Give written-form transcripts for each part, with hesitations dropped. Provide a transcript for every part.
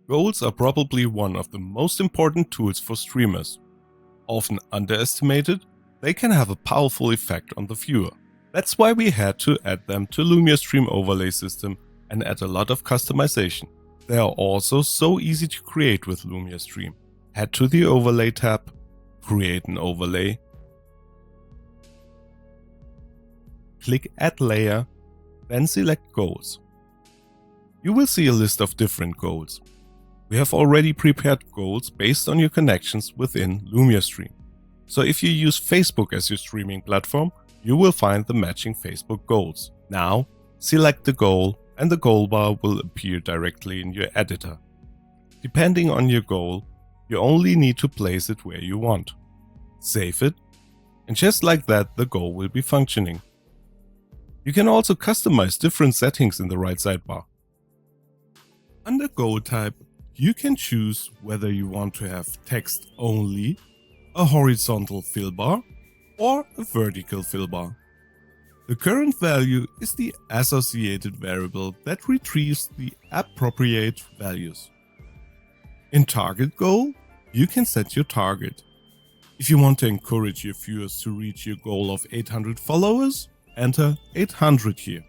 Goals are probably one of the most important tools for streamers. Often underestimated, they can have a powerful effect on the viewer. That's why we had to add them to Lumiastream overlay system and add a lot of customization. They are also so easy to create with Lumiastream. Head to the overlay tab, create an overlay, click add layer, then select goals. You will see a list of different goals. We have already prepared goals based on your connections within Lumiastream. So if you use Facebook as your streaming platform, you will find the matching Facebook goals. Now, select the goal and the goal bar will appear directly in your editor. Depending on your goal, you only need to place it where you want. Save it, and just like that, the goal will be functioning. You can also customize different settings in the right sidebar. Under goal type, you can choose whether you want to have text only, a horizontal fill bar, or a vertical fill bar. The current value is the associated variable that retrieves the appropriate values. In target goal, you can set your target. If you want to encourage your viewers to reach your goal of 800 followers, enter 800 here.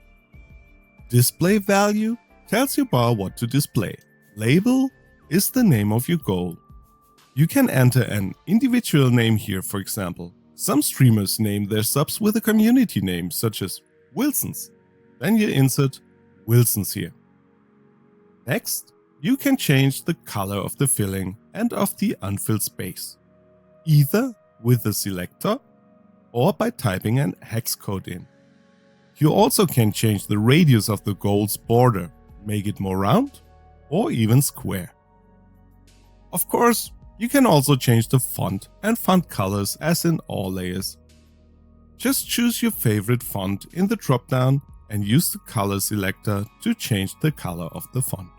Display value tells your bar what to display. Label is the name of your goal. You can enter an individual name here, for example. Some streamers name their subs with a community name such as Wilson's. Then you insert Wilson's here. Next, you can change the color of the filling and of the unfilled space, either with the selector or by typing an hex code in. You also can change the radius of the goal's border, make it more round or even square. Of course, you can also change the font and font colors as in all layers. Just choose your favorite font in the dropdown and use the color selector to change the color of the font.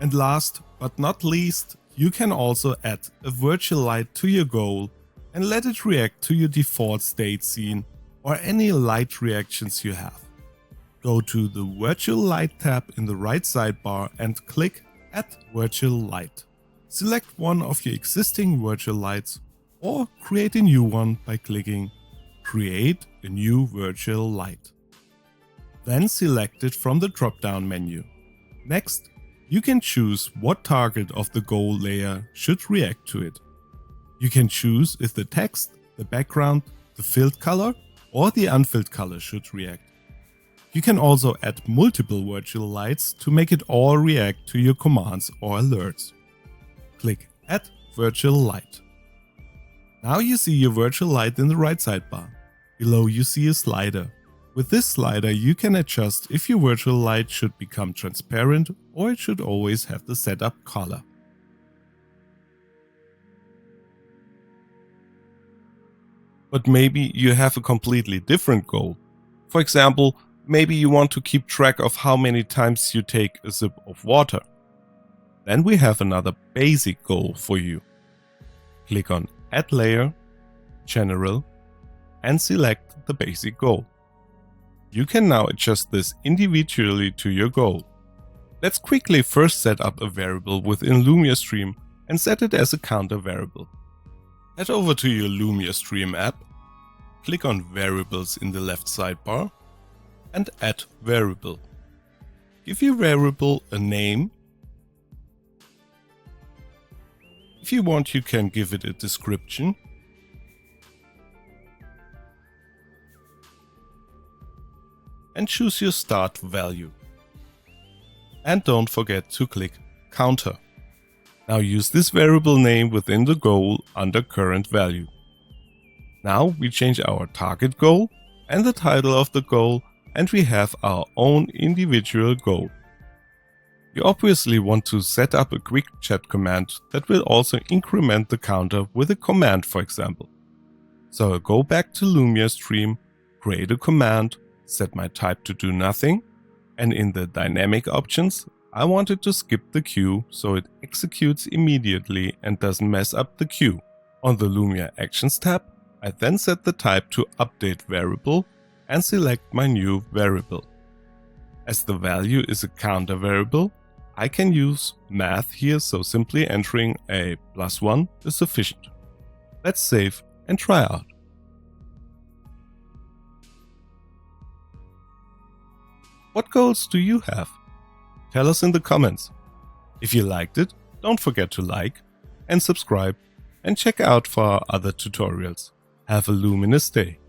And last but not least, you can also add a virtual light to your goal and let it react to your default state scene or any light reactions you have. Go to the Virtual Light tab in the right sidebar and click Add Virtual Light. Select one of your existing virtual lights or create a new one by clicking Create a new virtual light. Then select it from the drop-down menu. Next, you can choose what target of the goal layer should react to it. You can choose if the text, the background, the filled color or the unfilled color should react. You can also add multiple virtual lights to make it all react to your commands or alerts. Click Add Virtual Light. Now you see your virtual light in the right sidebar. Below you see a slider. With this slider you can adjust if your virtual light should become transparent or it should always have the setup color. But maybe you have a completely different goal. For example, maybe you want to keep track of how many times you take a sip of water. Then we have another basic goal for you. Click on Add Layer, General, and select the basic goal. You can now adjust this individually to your goal. Let's quickly first set up a variable within Lumiastream and set it as a counter variable. Head over to your Lumiastream app, click on Variables in the left sidebar, and Add Variable. Give your variable a name. If you want, you can give it a description. And choose your start value. And don't forget to click Counter. Now use this variable name within the goal under current value. Now we change our target goal and the title of the goal, and we have our own individual goal. You obviously want to set up a quick chat command that will also increment the counter with a command, for example. So I'll go back to Lumiastream, create a command, set my type to do nothing, and in the dynamic options, I want it to skip the queue so it executes immediately and doesn't mess up the queue. On the Lumia Actions tab, I then set the type to update variable and select my new variable. As the value is a counter variable, I can use math here, so simply entering a +1 is sufficient. Let's save and try out. What goals do you have? Tell us in the comments. If you liked it, don't forget to like and subscribe and check out for our other tutorials. Have a luminous day.